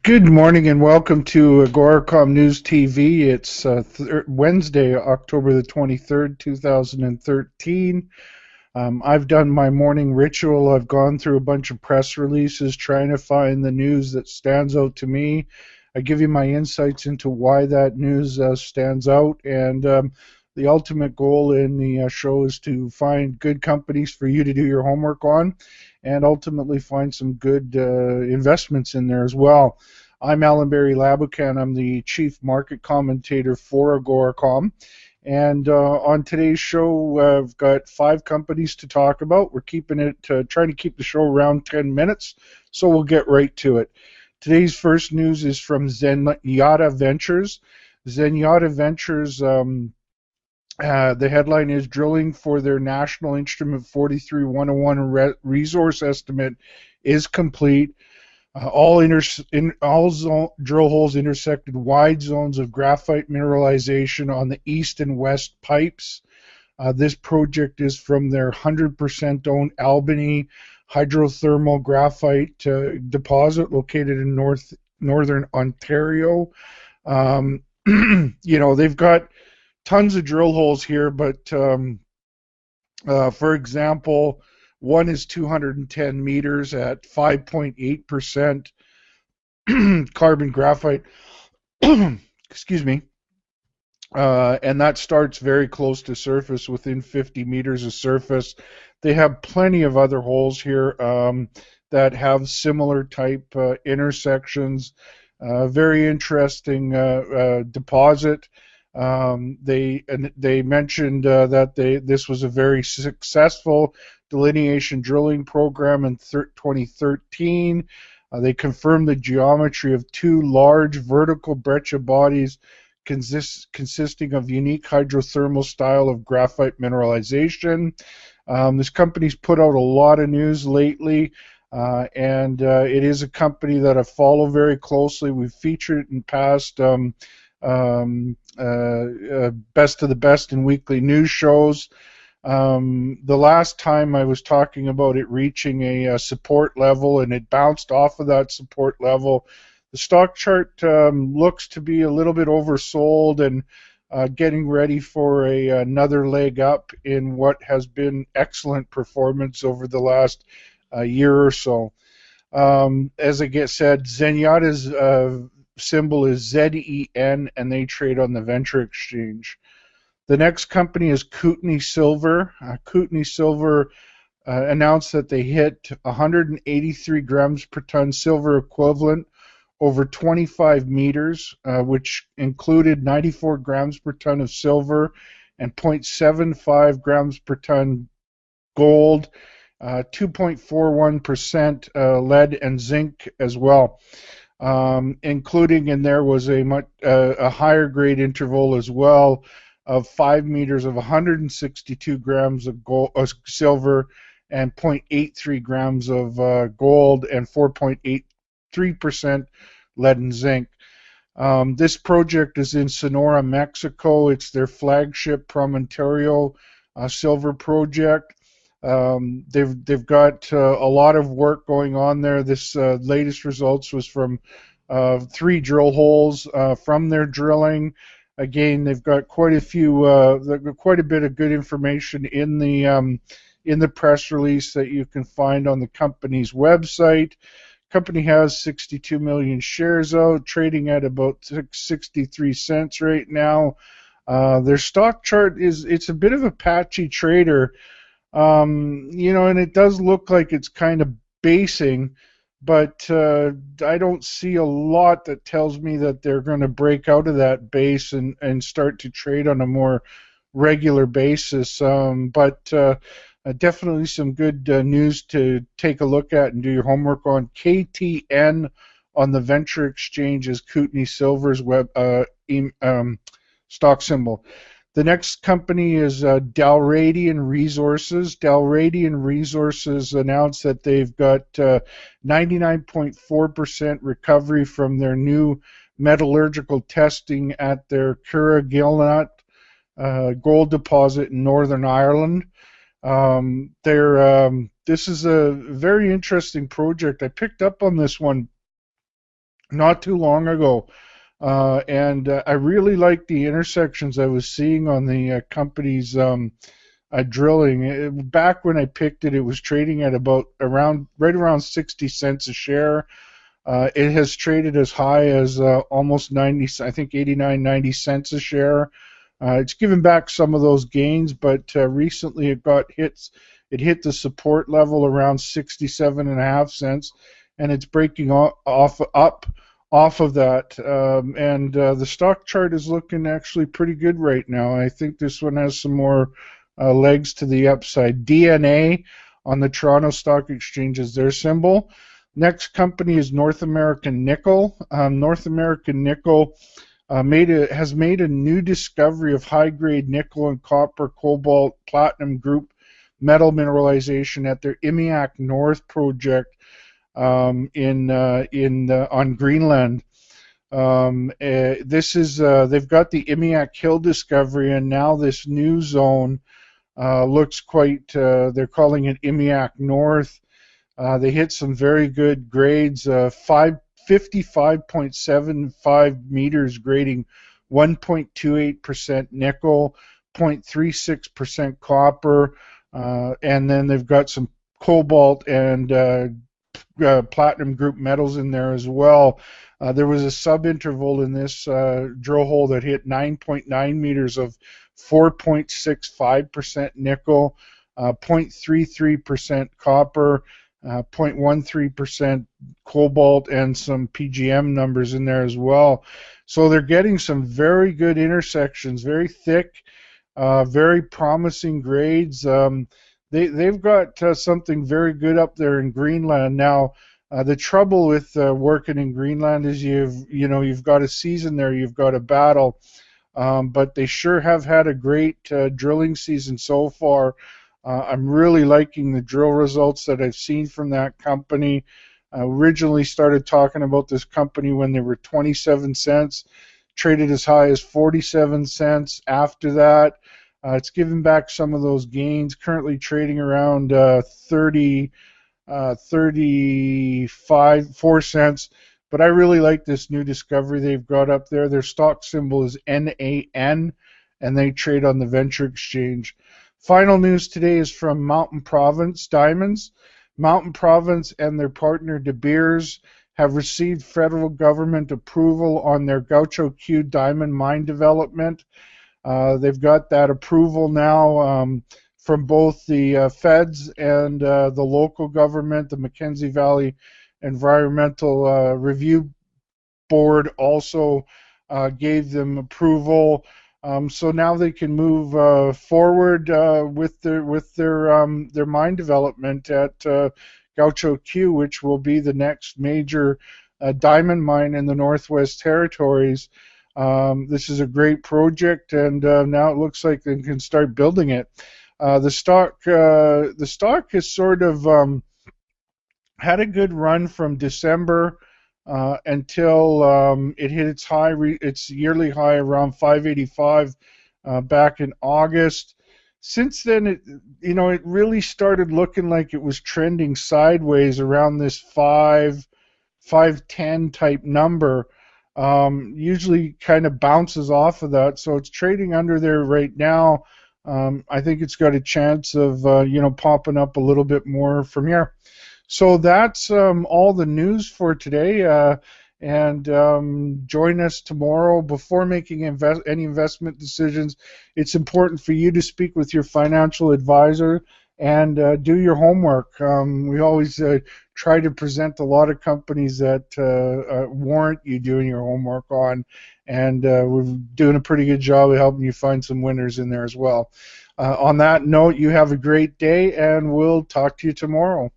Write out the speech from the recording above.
Good morning and welcome to AGORACOM News TV. It's Wednesday, October the 23rd, 2013. I've done my morning ritual. I've gone through a bunch of press releases trying to find the news that stands out to me. I give you my insights into why that news stands out, and the ultimate goal in the show is to find good companies for you to do your homework on and ultimately find some good investments in there as well. I'm Alan Barry Labucan. I'm the chief market commentator for AGORACOM. And on today's show, I've got 5 companies to talk about. We're keeping it, trying to keep the show around 10 minutes, so we'll get right to it. Today's first news is from Zenyatta Ventures. Zenyatta Ventures, the headline is Drilling for their National Instrument 43-101 resource estimate is complete. All drill holes intersected wide zones of graphite mineralization on the east and west pipes. This project is from their 100% owned Albany hydrothermal graphite deposit located in northern Ontario. They've got tons of drill holes here, but for example, one is 210 meters at 5.8% carbon graphite. Excuse me. And that starts very close to surface, within 50 meters of surface. They have plenty of other holes here that have similar type intersections. Very interesting deposit. They mentioned that this was a very successful delineation drilling program in 2013. They confirmed the geometry of 2 large vertical breccia bodies consisting of unique hydrothermal style of graphite mineralization. This company's put out a lot of news lately, and it is a company that I follow very closely. We've featured it in past best of the best in weekly news shows. The last time I was talking about it reaching a support level, and it bounced off of that support level. The stock chart looks to be a little bit oversold and getting ready for another leg up in what has been excellent performance over the last year or so. As I said, Zenyatta's symbol is ZEN, and they trade on the Venture Exchange. The next company is Kootenai Silver. Kootenai Silver announced that they hit 183 grams per ton silver equivalent over 25 meters, which included 94 grams per ton of silver and 0.75 grams per ton gold, 2.41% lead and zinc as well. Including in there was a higher grade interval as well of 5 meters of 162 grams of silver and 0.83 grams of gold and 4.83% lead and zinc. This project is in Sonora, Mexico. It's their flagship Promontorio silver project. They've got a lot of work going on there. This latest results was from 3 drill holes from their drilling. Again, they've got quite a bit of good information in the press release that you can find on the company's website. Company has 62 million shares out, trading at about 63 cents right now. Their stock chart it's a bit of a patchy trader. And it does look like it's kind of basing, but I don't see a lot that tells me that they're going to break out of that base and start to trade on a more regular basis. But definitely some good news to take a look at and do your homework on. KTN on the Venture Exchange is Kootenai Silver's stock symbol. The next company is Dal Radian Resources. Dal Radian Resources announced that they've got 99.4% recovery from their new metallurgical testing at their Curragilnut gold deposit in Northern Ireland. This is a very interesting project. I picked up on this one not too long ago. And I really liked the intersections I was seeing on the company's drilling. Back when I picked it, it was trading at about right around 60 cents a share. It has traded as high as almost 90, I think 89, 90 cents a share. It's given back some of those gains, but recently it hit the support level around 67.5 cents, and it's breaking off of that. And the stock chart is looking actually pretty good right now. I think this one has some more legs to the upside. DNA on the Toronto Stock Exchange is their symbol. Next company is North American Nickel. North American Nickel has made a new discovery of high-grade nickel and copper, cobalt, platinum group metal mineralization at their Imiak North project on Greenland. They've got the Imiak Hill discovery, and now this new zone looks quite. They're calling it Imiak North. They hit some very good grades, 55.75 meters grading 1.28% nickel, 0.36% copper, and then they've got some cobalt and platinum group metals in there as well. There was a sub-interval in this drill hole that hit 9.9 meters of 4.65% nickel, 0.33% copper, 0.13% cobalt, and some PGM numbers in there as well. So they're getting some very good intersections, very thick, very promising grades. They've got something very good up there in Greenland. Now, the trouble with working in Greenland is you've got a season there, you've got a battle, but they sure have had a great drilling season so far. I'm really liking the drill results that I've seen from that company. I originally started talking about this company when they were 27 cents, traded as high as 47 cents. After that, it's given back some of those gains, currently trading around 4 cents. But I really like this new discovery they've got up there. Their stock symbol is NAN, and they trade on the Venture Exchange. Final news today is from Mountain Province Diamonds. Mountain Province and their partner De Beers have received federal government approval on their Gaucho Q diamond mine development. They've got that approval now from both the feds and the local government. The Mackenzie Valley Environmental Review Board also gave them approval. So now they can move forward with their mine development at Gaucho Q, which will be the next major diamond mine in the Northwest Territories. This is a great project, and now it looks like they can start building it. The stock has sort of had a good run from December until it hit its yearly high around 585 back in August. Since then, it really started looking like it was trending sideways around this 510 type number. Usually kind of bounces off of that, so it's trading under there right now. I think it's got a chance of popping up a little bit more from here. So that's all the news for today. And join us tomorrow. Before making any investment decisions, it's important for you to speak with your financial advisor and do your homework. We always try to present a lot of companies that warrant you doing your homework on, and we're doing a pretty good job of helping you find some winners in there as well. On that note, you have a great day, and we'll talk to you tomorrow.